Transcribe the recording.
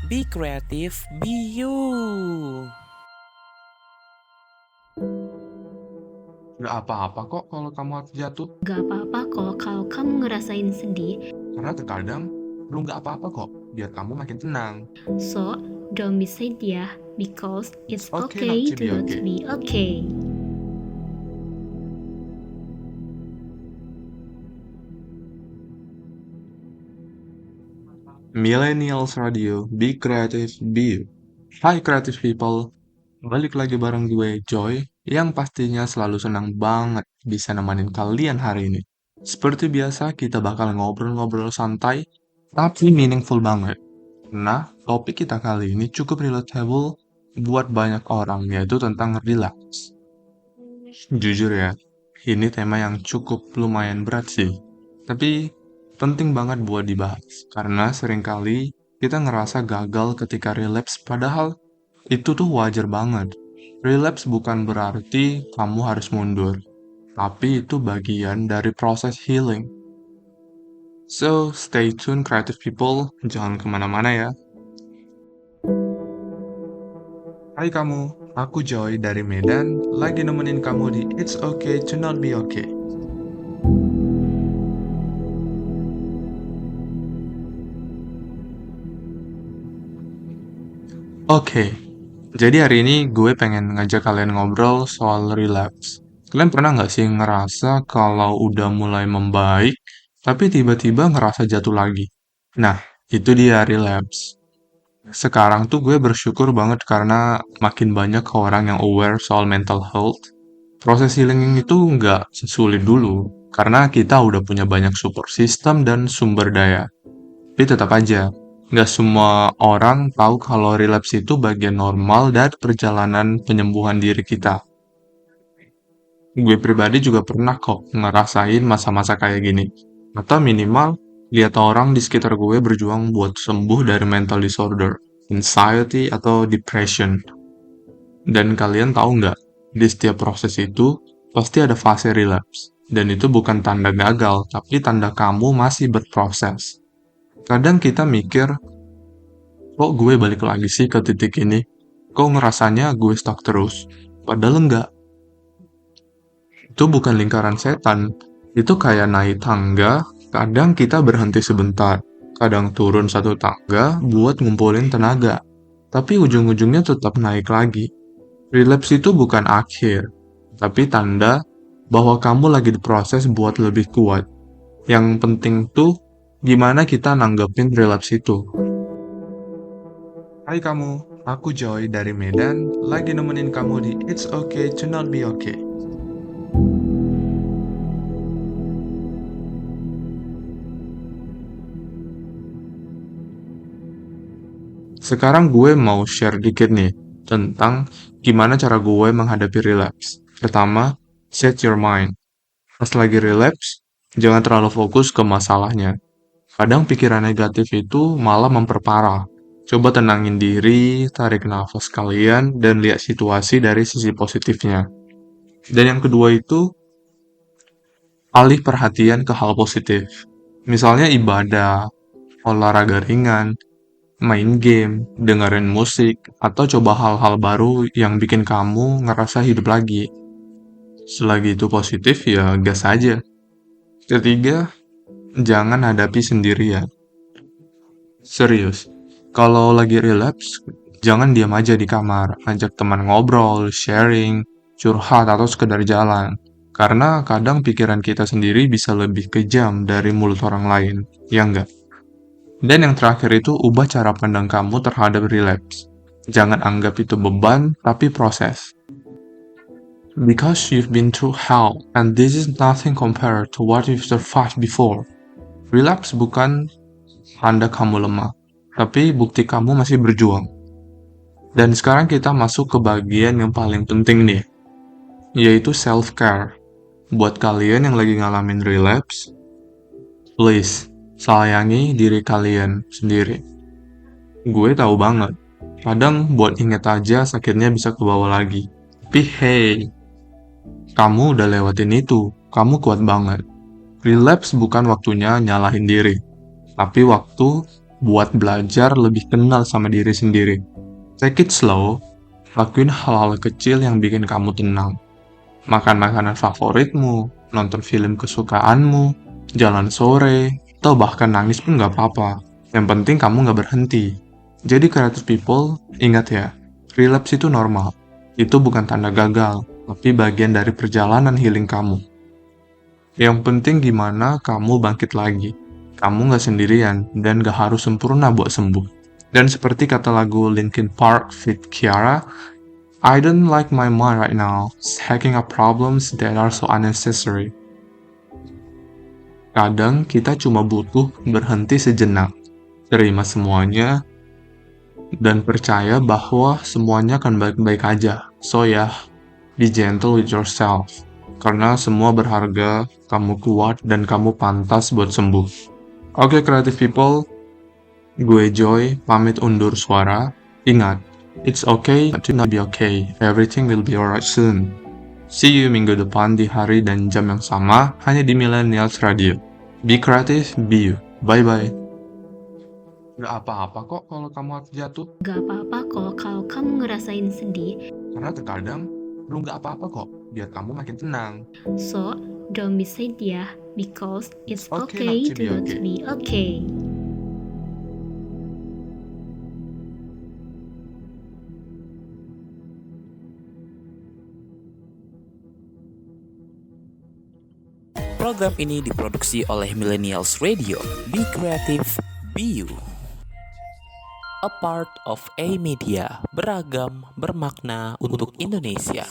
Be creative, be you. Gak apa-apa kok kalau kamu harus jatuh, Gak apa-apa kok kalau kamu ngerasain sedih. karena terkadang lu gak apa-apa kok, biar kamu makin tenang. So, don't be sad ya, because it's Okay okay not to to be not okay. be okay. Millennials Radio, be creative, be you. Hai creative people, balik lagi bareng gue, Joy, yang pastinya selalu senang banget bisa nemenin kalian hari ini. Seperti biasa, kita bakal ngobrol-ngobrol santai, tapi meaningful banget. Nah, topik kita kali ini cukup relatable buat banyak orang, yaitu tentang relax. Jujur ya, ini tema yang cukup lumayan berat sih. Tapi penting banget buat dibahas, karena seringkali kita ngerasa gagal ketika relapse, padahal itu tuh wajar banget. Relapse bukan berarti kamu harus mundur, tapi itu bagian dari proses healing. So, stay tuned creative people, jangan kemana-mana ya. Hai kamu, aku Joy dari Medan, lagi nemenin kamu di It's Okay to Not Be Okay. Oke, jadi hari ini gue pengen ngajak kalian ngobrol soal relapse. Kalian pernah nggak sih ngerasa kalau udah mulai membaik, tapi tiba-tiba ngerasa jatuh lagi? Nah, itu dia relapse. Sekarang tuh gue bersyukur banget karena makin banyak orang yang aware soal mental health. Proses healing itu nggak sesulit dulu, karena kita udah punya banyak support system dan sumber daya. Tapi tetap aja, nggak semua orang tahu kalau relapse itu bagian normal dari perjalanan penyembuhan diri kita. Gue pribadi juga pernah kok ngerasain masa-masa kayak gini. Atau minimal, lihat orang di sekitar gue berjuang buat sembuh dari mental disorder, anxiety, atau depression. Dan kalian tahu nggak, di setiap proses itu, pasti ada fase relapse. Dan itu bukan tanda gagal, tapi tanda kamu masih berproses. Kadang kita mikir, kok gue balik lagi sih ke titik ini? Kok ngerasanya gue stuck terus? Padahal enggak. Itu bukan lingkaran setan. Itu kayak naik tangga, kadang kita berhenti sebentar. Kadang turun satu tangga buat ngumpulin tenaga. Tapi ujung-ujungnya tetap naik lagi. Relapse itu bukan akhir, tapi tanda bahwa kamu lagi diproses buat lebih kuat. Yang penting tuh, gimana kita nanggepin relapse itu. Hai kamu, aku Joy dari Medan, lagi nemenin kamu di It's Okay to Not Be Okay. Sekarang gue mau share dikit nih, tentang gimana cara gue menghadapi relapse. Pertama, set your mind. Pas lagi relapse, jangan terlalu fokus ke masalahnya. Kadang pikiran negatif itu malah memperparah. Coba tenangin diri, tarik nafas kalian, dan lihat situasi dari sisi positifnya. Dan yang kedua itu, alih perhatian ke hal positif. Misalnya ibadah, olahraga ringan, main game, dengerin musik, atau coba hal-hal baru yang bikin kamu ngerasa hidup lagi. Selagi itu positif, ya gas aja. Ketiga, jangan hadapi sendirian. Serius, kalau lagi relapse, jangan diam aja di kamar, ajak teman ngobrol, sharing, curhat, atau sekedar jalan. Karena kadang pikiran kita sendiri bisa lebih kejam dari mulut orang lain, ya enggak? Dan yang terakhir itu ubah cara pandang kamu terhadap relapse. Jangan anggap itu beban, tapi proses. Because you've been through hell, and this is nothing compared to what you've survived before. Relapse bukan tanda kamu lemah, tapi bukti kamu masih berjuang. Dan sekarang kita masuk ke bagian yang paling penting nih, yaitu self-care. Buat kalian yang lagi ngalamin relapse, please, sayangi diri kalian sendiri. Gue tahu banget, kadang buat inget aja sakitnya bisa kebawa lagi. Tapi hey, kamu udah lewatin itu, kamu kuat banget. Relapse bukan waktunya nyalahin diri, tapi waktu buat belajar lebih kenal sama diri sendiri. Take it slow, lakuin hal-hal kecil yang bikin kamu tenang. Makan makanan favoritmu, nonton film kesukaanmu, jalan sore, atau bahkan nangis pun gak apa-apa. Yang penting kamu gak berhenti. Jadi creative people, ingat ya, relapse itu normal. Itu bukan tanda gagal, tapi bagian dari perjalanan healing kamu. Yang penting gimana kamu bangkit lagi. Kamu gak sendirian, dan gak harus sempurna buat sembuh. Dan seperti kata lagu Linkin Park feat. Ciara, I don't like my mind right now, hacking up problems that are so unnecessary. Kadang kita cuma butuh berhenti sejenak, terima semuanya, dan percaya bahwa semuanya akan baik-baik aja. So ya, be gentle with yourself. Karena semua berharga, kamu kuat, dan kamu pantas buat sembuh. Oke, creative people, gue Joy, pamit undur suara. Ingat, it's okay to not be okay. Everything will be alright soon. See you minggu depan di hari dan jam yang sama, hanya di Millennials Radio. Be creative, be you. Bye-bye. Gak apa-apa kok kalau kamu harus jatuh. Gak apa-apa kok kalau kamu ngerasain sedih. Karena terkadang, lu gak apa-apa kok, biar kamu makin tenang. So, don't be sad ya, because it's Okay okay not to to be not okay. be okay. Program ini diproduksi oleh Millennials Radio. Be creative, be you. A part of A Media, beragam, bermakna untuk Indonesia.